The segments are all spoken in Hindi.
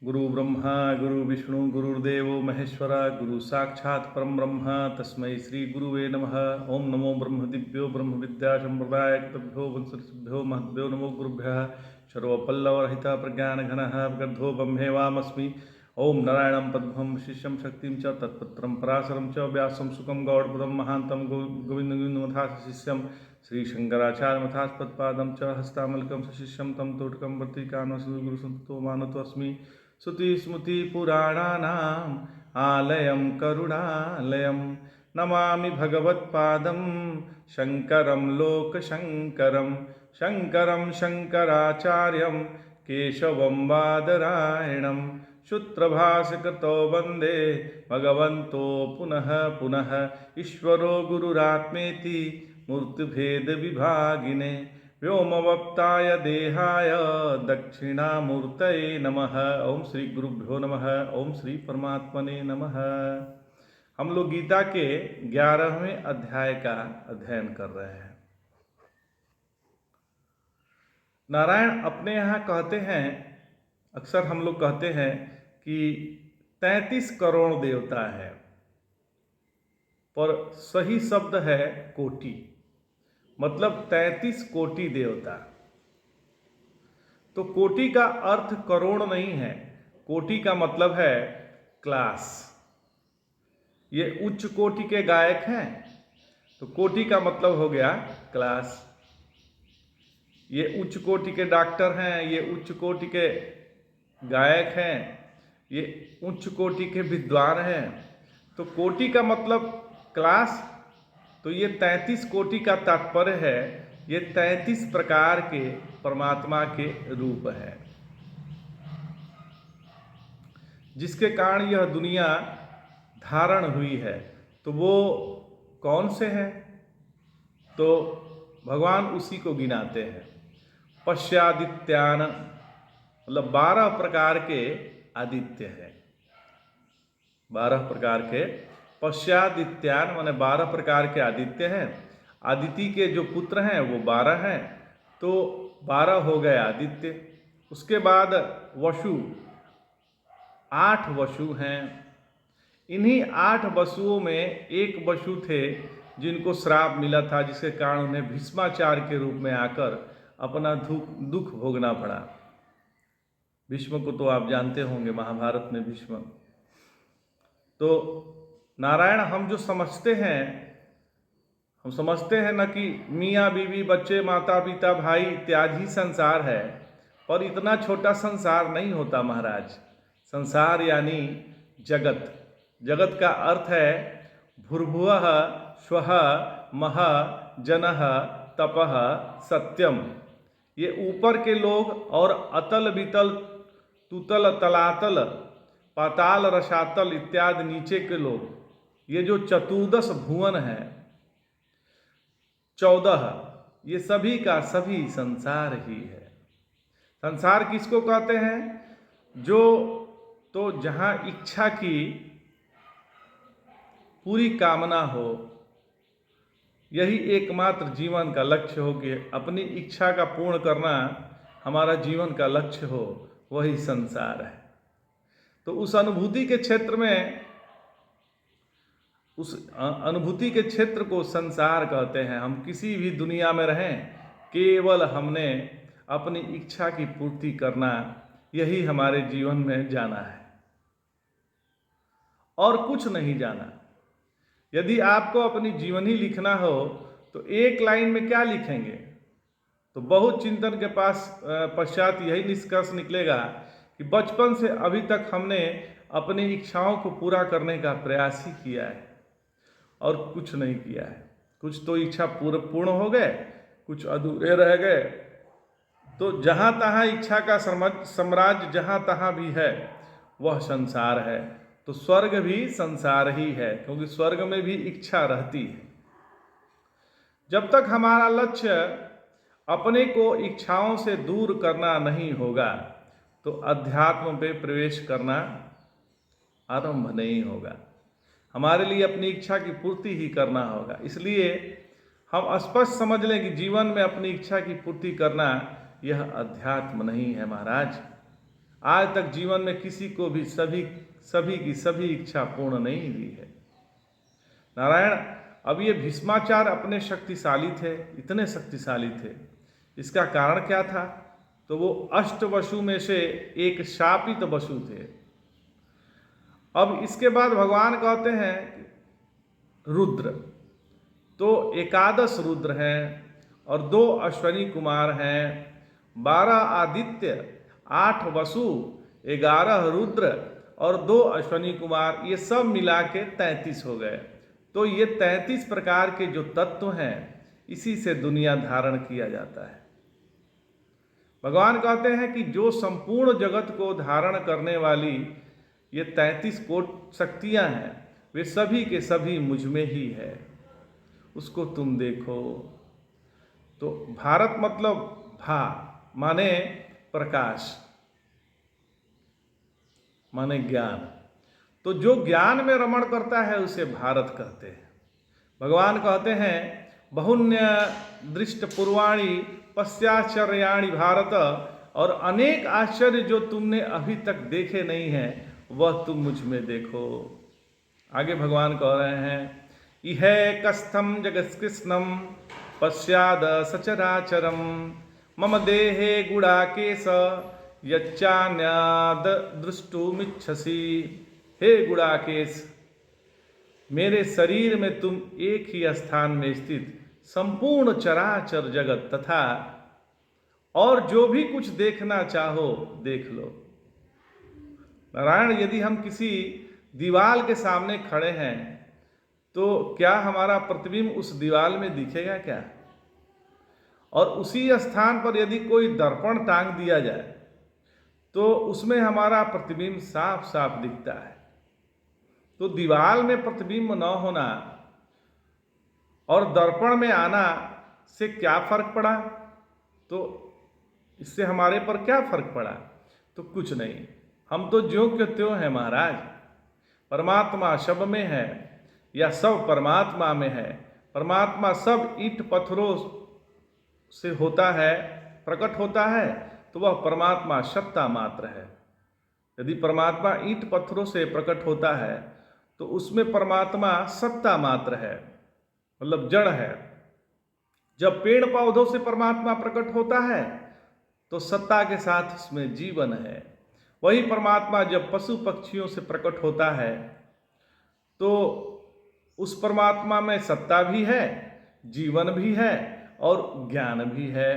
गुरु ब्रह्मा गुरु विष्णु गुरुर्देवो महेश्वरा गुरु साक्षात् परम ब्रह्म तस्मै श्री गुरुवे नमः। ओम नमो ब्रह्म दिव्यो ब्रह्म विद्या संप्रदाय कृतभ्यो वंशभ्यो महद्भ्यो नमो गुरुभ्यः। सर्वपल्लवरहित प्रज्ञान घन गद्धो ब्रह्मेवामस्मि। ओम नारायणं पद्मं शिष्यं शक्तिं च तत्पत्रं पराशरं च व्यासं सुखं गौड़पदं महान्तं गोविन्दमथास शिष्यं श्रीशंकराचार्यमथास्पत्पादं च हस्तामलकं शिष्यं तं तोटकं वर्तिकान् गुरुसंतो मानतोऽस्मि। श्रुतिस्मृतिपुराणानाम् आलयं करुणालयं नमामि भगवत्पादं शङ्करं लोकशङ्करं शङ्करं शङ्कराचार्यं केशवं बादरायणं सूत्रभाष्यकृतो वन्दे भगवन्तो पुनः पुनः। ईश्वरो गुरुरात्मेति मूर्तिभेदविभागिने व्योमवप्ताय देहाय दक्षिणामूर्तये नमः। ओम श्री गुरुभ्यो नमः। ओम श्री परमात्मने नमः। हम लोग गीता के 11वें अध्याय का अध्ययन कर रहे हैं। नारायण अपने यहाँ कहते हैं, अक्सर हम लोग कहते हैं कि 33 करोड़ देवता है, पर सही शब्द है कोटि, मतलब 33 कोटि देवता। तो कोटि का अर्थ करोड़ नहीं है, कोटि का मतलब है क्लास। ये उच्च कोटि के गायक हैं, तो कोटि का मतलब हो गया क्लास। ये उच्च कोटि के डॉक्टर हैं, ये उच्च कोटि के गायक हैं, ये उच्च कोटि के विद्वान हैं। तो कोटि का मतलब क्लास। तो ये 33 कोटि का तात्पर्य है, ये 33 प्रकार के परमात्मा के रूप है, जिसके कारण यह दुनिया धारण हुई है। तो वो कौन से हैं? तो भगवान उसी को गिनाते हैं। पश्यादित्यान, मतलब 12 प्रकार के आदित्य हैं। 12 प्रकार के पश्चादित्यान माने 12 प्रकार के आदित्य हैं। आदिति के जो पुत्र हैं वो 12 हैं, तो 12 हो गए आदित्य। उसके बाद वसु, 8 वसु हैं। इन्हीं 8 वसुओं में एक वसु थे जिनको श्राप मिला था, जिसके कारण उन्हें भीष्माचार्य के रूप में आकर अपना दुख भोगना पड़ा। भीष्म को तो आप जानते होंगे, महाभारत में भीष्म। तो नारायण हम जो समझते हैं, हम समझते हैं न कि मियाँ बीवी बच्चे माता पिता भाई इत्यादि ही संसार है, पर इतना छोटा संसार नहीं होता महाराज। संसार यानी जगत। जगत का अर्थ है भूर्भुवः स्वः मह जनः तपः सत्यम। ये ऊपर के लोग और अतल वितल तुतल तलातल पाताल रसातल इत्यादि नीचे के लोग, ये जो 14 भुवन है, 14, ये सभी का सभी संसार ही है। संसार किसको कहते हैं? जो तो जहाँ इच्छा की पूरी कामना हो, यही एकमात्र जीवन का लक्ष्य हो कि अपनी इच्छा का पूर्ण करना हमारा जीवन का लक्ष्य हो, वही संसार है। तो उस अनुभूति के क्षेत्र में, उस अनुभूति के क्षेत्र को संसार कहते हैं। हम किसी भी दुनिया में रहें, केवल हमने अपनी इच्छा की पूर्ति करना, यही हमारे जीवन में जाना है, और कुछ नहीं जाना। यदि आपको अपनी जीवनी लिखना हो तो एक लाइन में क्या लिखेंगे? तो बहुत चिंतन के पश्चात यही निष्कर्ष निकलेगा कि बचपन से अभी तक हमने अपनी इच्छाओं को पूरा करने का प्रयास ही किया है और कुछ नहीं किया है। कुछ तो इच्छा पूर्ण हो गए, कुछ अधूरे रह गए। तो जहाँ तहाँ इच्छा का साम्राज्य जहाँ तहाँ भी है, वह संसार है। तो स्वर्ग भी संसार ही है, क्योंकि स्वर्ग में भी इच्छा रहती है। जब तक हमारा लक्ष्य अपने को इच्छाओं से दूर करना नहीं होगा, तो अध्यात्म पे प्रवेश करना आरंभ नहीं होगा। हमारे लिए अपनी इच्छा की पूर्ति ही करना होगा। इसलिए हम स्पष्ट समझ लें कि जीवन में अपनी इच्छा की पूर्ति करना यह अध्यात्म नहीं है महाराज। आज तक जीवन में किसी को भी सभी की सभी इच्छा पूर्ण नहीं हुई है। नारायण, अब ये भीष्माचार्य अपने शक्तिशाली थे, इतने शक्तिशाली थे। इसका कारण क्या था? तो वो अष्टवसु में से एक शापित वसु थे। अब इसके बाद भगवान कहते हैं रुद्र, तो एकादश रुद्र हैं और 2 अश्वनी कुमार हैं, 12 आदित्य, 8 वसु, 11 रुद्र और 2 अश्वनी कुमार, ये सब मिला के 33 हो गए। तो ये 33 प्रकार के जो तत्व हैं, इसी से दुनिया धारण किया जाता है। भगवान कहते हैं कि जो संपूर्ण जगत को धारण करने वाली ये 33 कोट शक्तियां हैं, वे सभी के सभी मुझ में ही है, उसको तुम देखो। तो भारत मतलब भा माने प्रकाश, माने ज्ञान। तो जो ज्ञान में रमण करता है उसे भारत कहते हैं। भगवान कहते हैं बहुन्य दृष्ट पूर्वाणी पश्चाश्चर्याणि भारत, और अनेक आश्चर्य जो तुमने अभी तक देखे नहीं हैं वह तुम मुझ में देखो। आगे भगवान कह रहे हैं इह कस्थम जगत्कृष्णम पश्चाद सचराचरम मम देहे गुड़ाकेश यच्चान्याद दृष्टुमिच्छसि। हे गुड़ाकेश, मेरे शरीर में तुम एक ही स्थान में स्थित संपूर्ण चराचर जगत तथा और जो भी कुछ देखना चाहो देख लो। नारायण, यदि हम किसी दीवाल के सामने खड़े हैं तो क्या हमारा प्रतिबिंब उस दीवाल में दिखेगा क्या? और उसी स्थान पर यदि कोई दर्पण टांग दिया जाए तो उसमें हमारा प्रतिबिंब साफ साफ दिखता है। तो दीवाल में प्रतिबिंब न होना और दर्पण में आना से क्या फर्क पड़ा? तो इससे हमारे पर क्या फर्क पड़ा? तो कुछ नहीं, हम तो ज्यों के त्यों हैं महाराज। परमात्मा सब में है या सब परमात्मा में है। परमात्मा सब ईंट पत्थरों से होता है, प्रकट होता है, तो वह परमात्मा सत्ता मात्र है। यदि परमात्मा ईंट पत्थरों से प्रकट होता है तो उसमें परमात्मा सत्ता मात्र है, मतलब जड़ है। जब पेड़ पौधों से परमात्मा प्रकट होता है तो सत्ता के साथ उसमें जीवन है। वही परमात्मा जब पशु पक्षियों से प्रकट होता है तो उस परमात्मा में सत्ता भी है, जीवन भी है और ज्ञान भी है।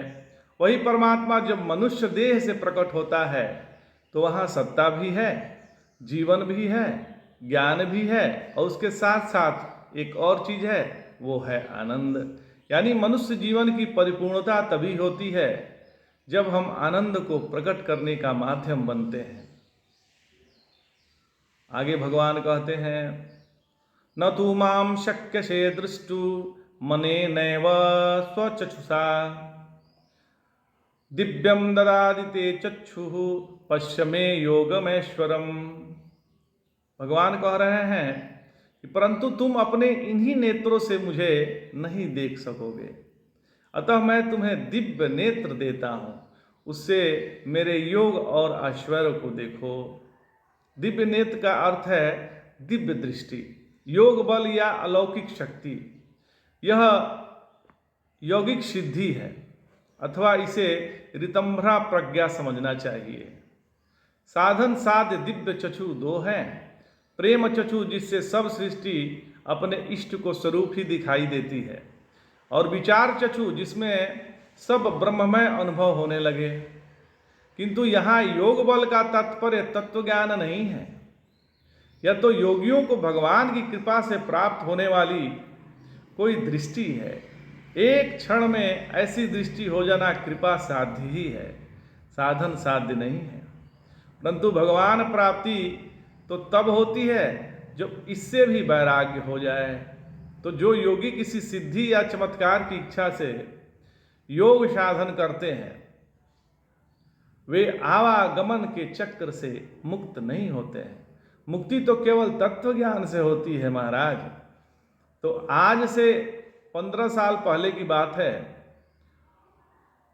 वही परमात्मा जब मनुष्य देह से प्रकट होता है तो वहाँ सत्ता भी है, जीवन भी है, ज्ञान भी है और उसके साथ साथ एक और चीज है, वो है आनंद। यानी मनुष्य जीवन की परिपूर्णता तभी होती है जब हम आनंद को प्रकट करने का माध्यम बनते हैं। आगे भगवान कहते हैं न तू माम शक्यसे दृष्टु मनेनैव स्वचक्षुषा दिव्यम ददादिते चक्षुः पश्य मे योगमेश्वरम। भगवान कह रहे हैं कि परंतु तुम अपने इन्हीं नेत्रों से मुझे नहीं देख सकोगे, अतः मैं तुम्हें दिव्य नेत्र देता हूं, उससे मेरे योग और ऐश्वर्य को देखो। दिव्य नेत्र का अर्थ है दिव्य दृष्टि, योग बल या अलौकिक शक्ति। यह यौगिक सिद्धि है अथवा इसे ऋतंभरा प्रज्ञा समझना चाहिए। साधन साध्य दिव्य चक्षु 2 हैं। प्रेम चक्षु जिससे सब सृष्टि अपने इष्ट को स्वरूप ही दिखाई देती है, और विचार चक्षु जिसमें सब ब्रह्ममय अनुभव होने लगे। किंतु यहाँ योग बल का तात्पर्य तत्व ज्ञान नहीं है। यह तो योगियों को भगवान की कृपा से प्राप्त होने वाली कोई दृष्टि है। एक क्षण में ऐसी दृष्टि हो जाना कृपा साध्य ही है, साधन साध्य नहीं है। परंतु भगवान प्राप्ति तो तब होती है जब इससे भी वैराग्य हो जाए। तो जो योगी किसी सिद्धि या चमत्कार की इच्छा से योग साधन करते हैं वे आवागमन के चक्र से मुक्त नहीं होते हैं। मुक्ति तो केवल तत्व ज्ञान से होती है महाराज। तो आज से 15 साल पहले की बात है।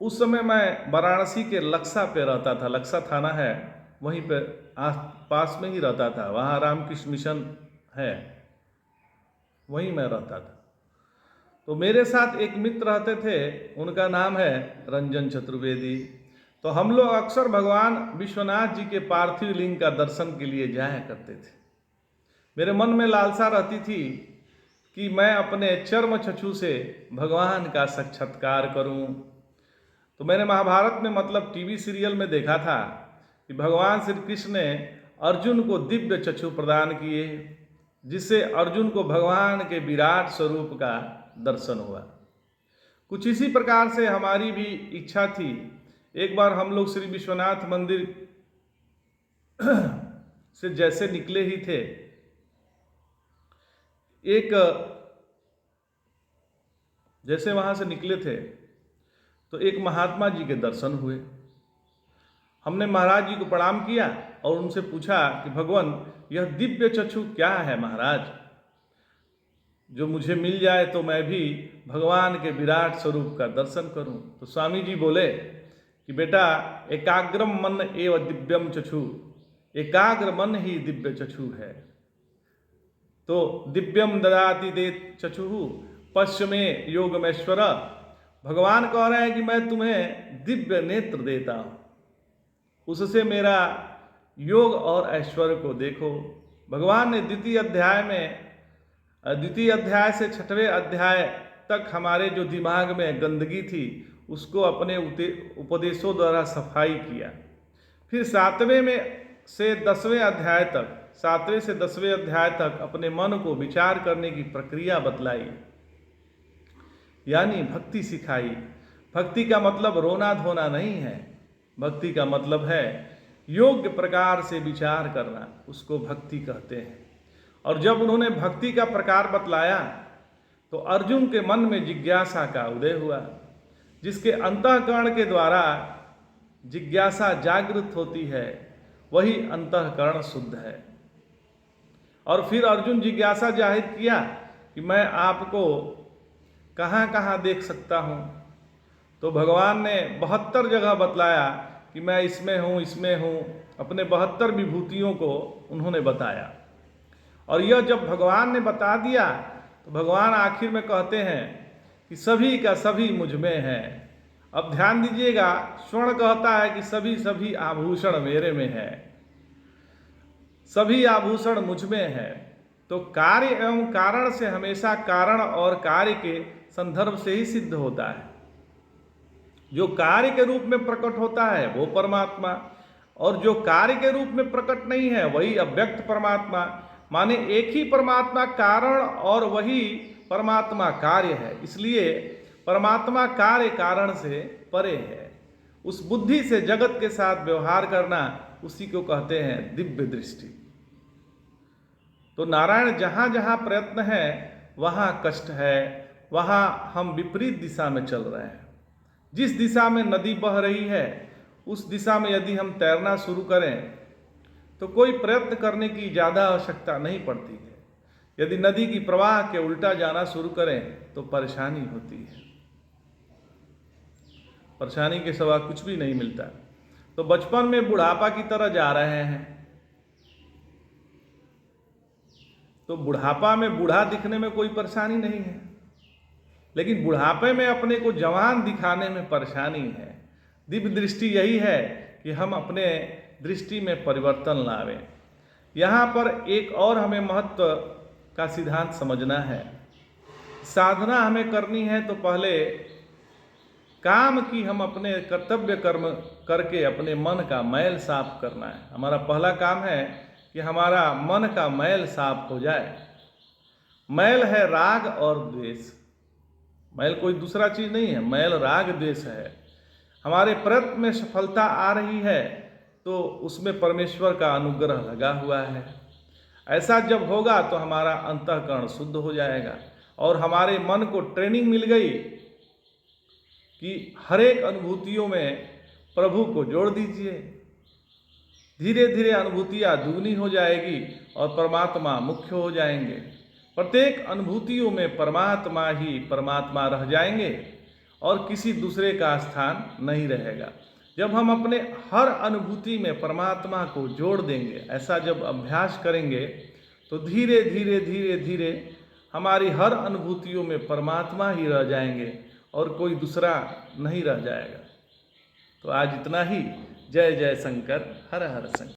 उस समय मैं वाराणसी के लक्सा पे रहता था। लक्सा थाना है वहीं पर आस पास में ही रहता था, वहाँ रामकृष्ण मिशन है, वहीं मैं रहता था। तो मेरे साथ एक मित्र रहते थे, उनका नाम है रंजन चतुर्वेदी। तो हम लोग अक्सर भगवान विश्वनाथ जी के पार्थिव लिंग का दर्शन के लिए जाया करते थे। मेरे मन में लालसा रहती थी कि मैं अपने चर्म चक्षु से भगवान का साक्षात्कार करूं। तो मैंने महाभारत में मतलब टीवी सीरियल में देखा था कि भगवान श्री कृष्ण ने अर्जुन को दिव्य चक्षु प्रदान किए, जिससे अर्जुन को भगवान के विराट स्वरूप का दर्शन हुआ। कुछ इसी प्रकार से हमारी भी इच्छा थी। एक बार हम लोग श्री विश्वनाथ मंदिर से जैसे निकले ही थे, जैसे वहां से निकले थे तो एक महात्मा जी के दर्शन हुए। हमने महाराज जी को प्रणाम किया और उनसे पूछा कि भगवान, यह दिव्य चक्षु क्या है महाराज, जो मुझे मिल जाए तो मैं भी भगवान के विराट स्वरूप का दर्शन करूं। तो स्वामी जी बोले कि बेटा, एकाग्रम मन एव दिव्यम चक्षु, एकाग्र मन ही दिव्य चक्षु है। तो दिव्यम ददाति दे चक्षु पश्चिमे योगमेश्वर, भगवान कह रहे हैं कि मैं तुम्हें दिव्य नेत्र देता हूं, उससे मेरा योग और ऐश्वर्य को देखो। भगवान ने द्वितीय अध्याय से 6वें अध्याय तक हमारे जो दिमाग में गंदगी थी उसको अपने उपदेशों द्वारा सफाई किया। फिर 7वें से 10वें अध्याय तक अपने मन को विचार करने की प्रक्रिया बतलाई, यानी भक्ति सिखाई। भक्ति का मतलब रोना धोना नहीं है, भक्ति का मतलब है योग्य प्रकार से विचार करना, उसको भक्ति कहते हैं। और जब उन्होंने भक्ति का प्रकार बतलाया तो अर्जुन के मन में जिज्ञासा का उदय हुआ। जिसके अंतःकरण के द्वारा जिज्ञासा जागृत होती है वही अंतःकरण शुद्ध है। और फिर अर्जुन जिज्ञासा जाहिर किया कि मैं आपको कहाँ कहाँ देख सकता हूँ। तो भगवान ने 72 जगह बतलाया कि मैं इसमें हूँ। अपने 72 विभूतियों को उन्होंने बताया। और यह जब भगवान ने बता दिया तो भगवान आखिर में कहते हैं कि सभी का सभी मुझ में है। अब ध्यान दीजिएगा, स्वर्ण कहता है कि सभी आभूषण मेरे में है, सभी आभूषण मुझ में है। तो कार्य एवं कारण से हमेशा कारण और कार्य के संदर्भ से ही सिद्ध होता है। जो कार्य के रूप में प्रकट होता है वो परमात्मा, और जो कार्य के रूप में प्रकट नहीं है वही अव्यक्त परमात्मा। माने एक ही परमात्मा कारण और वही परमात्मा कार्य है, इसलिए परमात्मा कार्य कारण से परे है। उस बुद्धि से जगत के साथ व्यवहार करना, उसी को कहते हैं दिव्य दृष्टि। तो नारायण जहाँ जहाँ प्रयत्न है वहाँ कष्ट है, वहाँ हम विपरीत दिशा में चल रहे हैं। जिस दिशा में नदी बह रही है उस दिशा में यदि हम तैरना शुरू करें तो कोई प्रयत्न करने की ज़्यादा आवश्यकता नहीं पड़ती है। यदि नदी की प्रवाह के उल्टा जाना शुरू करें तो परेशानी होती है, परेशानी के सिवा कुछ भी नहीं मिलता। तो बचपन में बुढ़ापा की तरह जा रहे हैं, तो बुढ़ापा में बूढ़ा दिखने में कोई परेशानी नहीं है, लेकिन बुढ़ापे में अपने को जवान दिखाने में परेशानी है। दिव्य दृष्टि यही है कि हम अपने दृष्टि में परिवर्तन लावें। यहाँ पर एक और हमें महत्व का सिद्धांत समझना है। साधना हमें करनी है तो पहले काम की हम अपने कर्तव्य कर्म करके अपने मन का मैल साफ करना है। हमारा पहला काम है कि हमारा मन का मैल साफ हो जाए। मैल है राग और द्वेष, मैल कोई दूसरा चीज नहीं है, मैल राग द्वेष है। हमारे प्रयत्न में सफलता आ रही है तो उसमें परमेश्वर का अनुग्रह लगा हुआ है। ऐसा जब होगा तो हमारा अंतःकरण शुद्ध हो जाएगा और हमारे मन को ट्रेनिंग मिल गई कि हर एक अनुभूतियों में प्रभु को जोड़ दीजिए। धीरे धीरे अनुभूतियाँ दुगनी हो जाएगी और परमात्मा मुख्य हो जाएंगे। प्रत्येक अनुभूतियों में परमात्मा ही परमात्मा रह जाएंगे और किसी दूसरे का स्थान नहीं रहेगा। जब हम अपने हर अनुभूति में परमात्मा को जोड़ देंगे, ऐसा जब अभ्यास करेंगे, तो धीरे धीरे धीरे धीरे हमारी हर अनुभूतियों में परमात्मा ही रह जाएंगे और कोई दूसरा नहीं रह जाएगा। तो आज इतना ही। जय जय शंकर, हर हर शंकर।